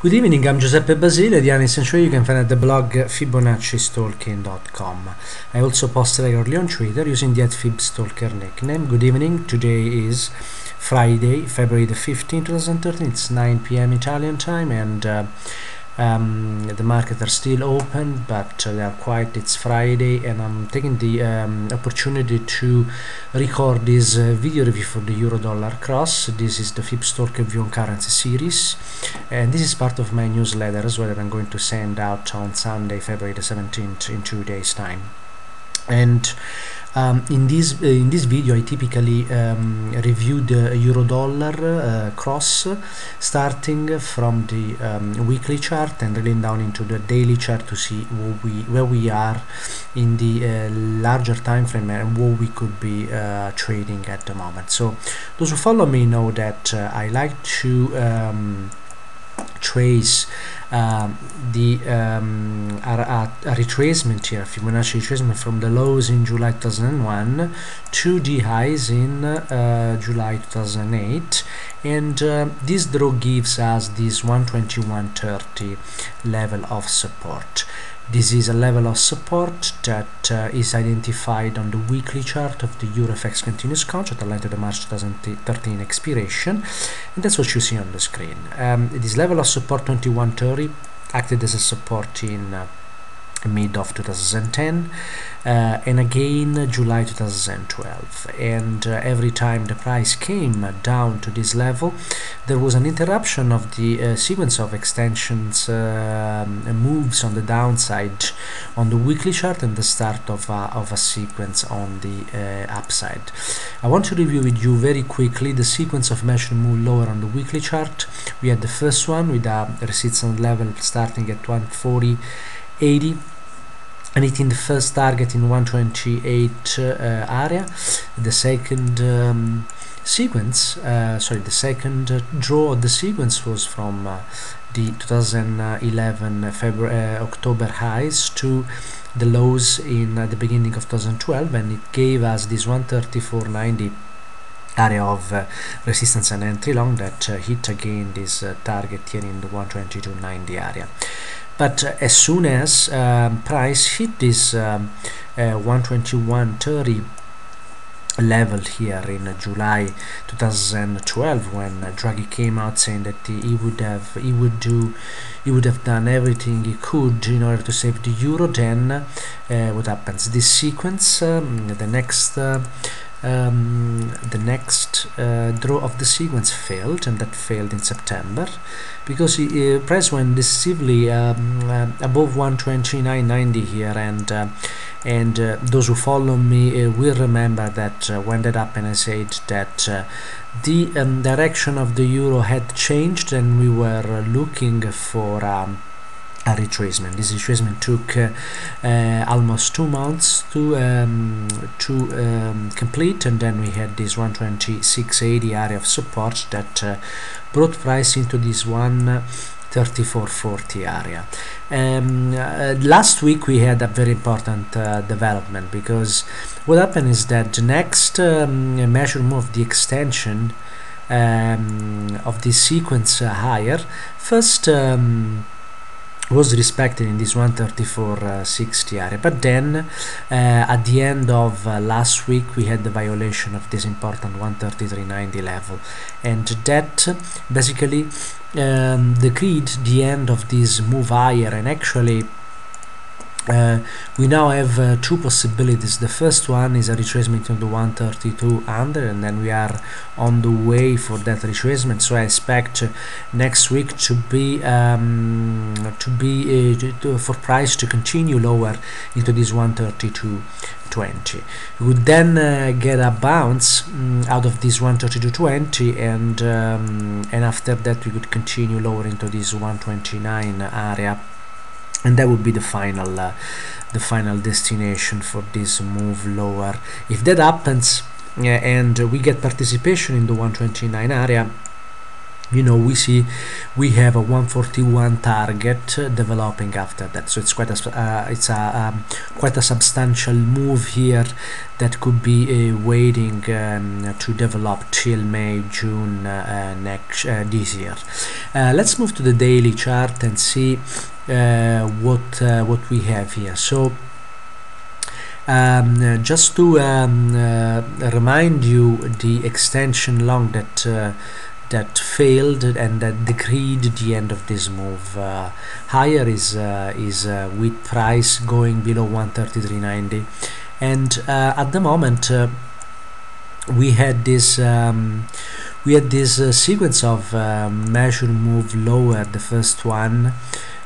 Good evening, I'm Giuseppe Basile, the Innocent Show you can find at the blog fibonaccistalking.com. I also post regularly on Twitter using the @fibstalker nickname. Good evening, today is Friday, February the 15th, 2013, it's 9 p.m. Italian time, and the markets are still open, but they are quiet. It's Friday, and I'm taking the opportunity to record this video review for the Euro-Dollar cross. This is the Fibstalker View on Currency series, and this is part of my newsletter as well that I'm going to send out on Sunday, February the 17th, in 2 days' time. And in this video I typically review the Euro-Dollar cross, starting from the weekly chart and drilling down into the daily chart to see where we are in the larger time frame and what we could be trading at the moment. So those who follow me know that I like to trace a retracement here, Fibonacci retracement from the lows in July 2001 to the highs in July 2008, and this draw gives us this 121.30 level of support. This is a level of support that is identified on the weekly chart of the EuroFX continuous contract aligned to the March 2013 expiration, and that's what you see on the screen. This level of support 21.30 acted as a support in mid of 2010 and again July 2012, and every time the price came down to this level there was an interruption of the sequence of extensions moves on the downside on the weekly chart and the start of a sequence on the upside. I want to review with you very quickly the sequence of measured move lower on the weekly chart. We had the first one with a resistance level starting at 140.80 and hitting the first target in 128 area. The second sequence, the second draw of the sequence was from the 2011 October highs to the lows in the beginning of 2012, and it gave us this 134.90 area of resistance and entry long that hit again this target here in the 122.90 area. But as soon as price hit this 121.30 level here in July 2012, when Draghi came out saying that he would have done everything he could in order to save the euro, then what happens? This sequence, the next draw of the sequence failed, and that failed in September because price went decisively above 129.90 here, and those who follow me will remember that when that happened I said that the direction of the euro had changed and we were looking for a retracement. This retracement took almost 2 months to complete, and then we had this 126.80 area of support that brought price into this 134.40 area. Last week we had a very important development, because what happened is that the next measure move, the extension of this sequence higher, first was respected in this 134.60 area, but then at the end of last week we had the violation of this important 133.90 level, and that basically decreed the end of this move higher. And actually we now have two possibilities. The first one is a retracement on the 132 under, and then we are on the way for that retracement. So I expect next week to be for price to continue lower into this 132.20. We would then get a bounce out of this 132.20, and after that we could continue lower into this 129 area, and that would be the final destination for this move lower. If that happens and we get participation in the 129 area, you know, we see we have a 141 target developing after that. So it's quite a quite a substantial move here that could be waiting to develop till May, June this year. Let's move to the daily chart and see what we have here. So just to remind you, the extension long that failed and that decreed the end of this move higher is wheat price going below 133.90, and at the moment we had this sequence of measure move lower. The first one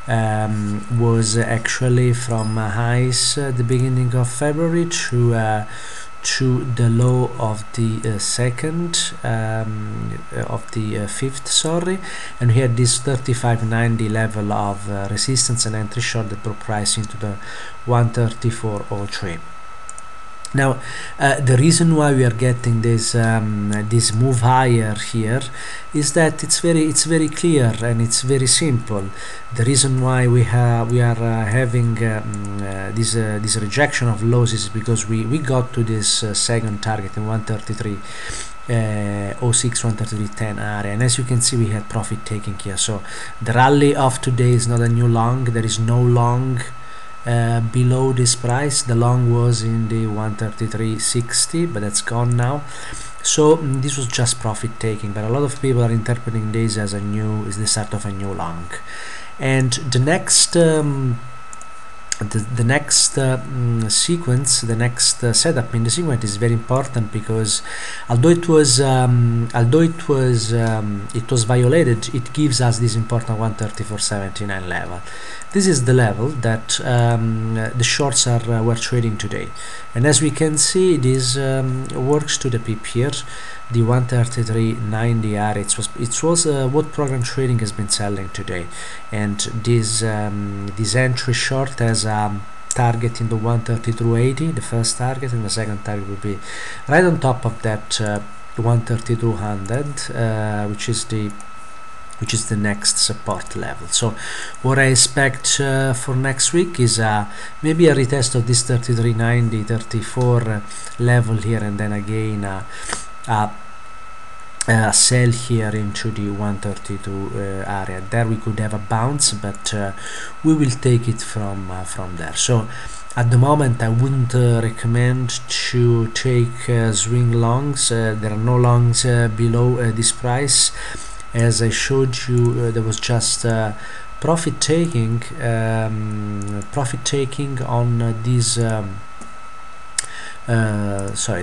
was actually from highs at the beginning of February to the low of the second of the fifth, sorry, and we had this 35.90 level of resistance and entry short that brought price into the 134.03. Now the reason why we are getting this this move higher here is that it's very clear and it's very simple. The reason why we are having this rejection of lows is because we got to this second target in 133 06 133.10 area, and as you can see we had profit taking here. So the rally of today is not a new long. There is no long below this price. The long was in the 133.60, but that's gone now. So this was just profit taking, but a lot of people are interpreting this as the start of a new long. And the next sequence, the next setup in the sequence is very important, because although it was violated, it gives us this important 134.79 level. This is the level that the shorts were trading today, and as we can see, this works to the pip here. The 133.90 area, it was what program trading has been selling today, and this entry short has a target in the 132.80, the first target, and the second target will be right on top of that 132.100, which is the next support level. So what I expect for next week is maybe a retest of this 33.90 34 level here, and then again sell here into the 132 area. There we could have a bounce, but we will take it from there. So at the moment I wouldn't recommend to take swing longs. There are no longs below this price. As I showed you, there was just profit taking on this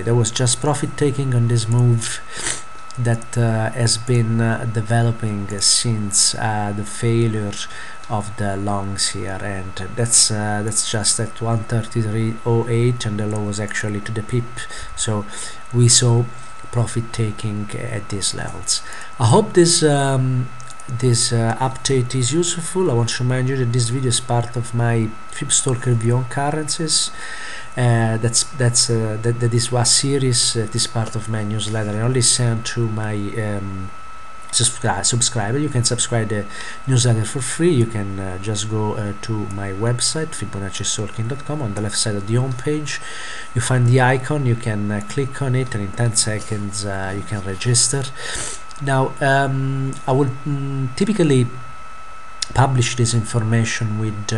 there was just profit taking on this move that has been developing since the failure of the longs here, and that's just at 133.08, and the low was actually to the pip. So we saw profit taking at these levels. I hope this update is useful. I want to remind you that this video is part of my Fibstalker view on currencies. That is a series that is part of my newsletter. I only send to my subscriber. You can subscribe the newsletter for free. You can just go to my website fibonaccisolking.com. On the left side of the home page you find the icon. You can click on it, and in 10 seconds you can register. Now I will typically publish this information with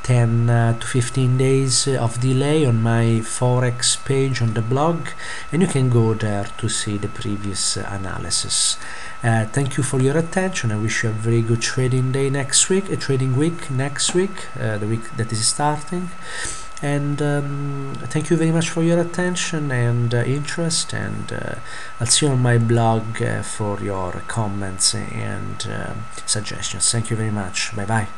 10 to 15 days of delay on my Forex page on the blog, and you can go there to see the previous analysis. Thank you for your attention. I wish you a very good trading day next week, the week that is starting, and thank you very much for your attention and interest, and I'll see you on my blog for your comments and suggestions. Thank you very much. Bye bye.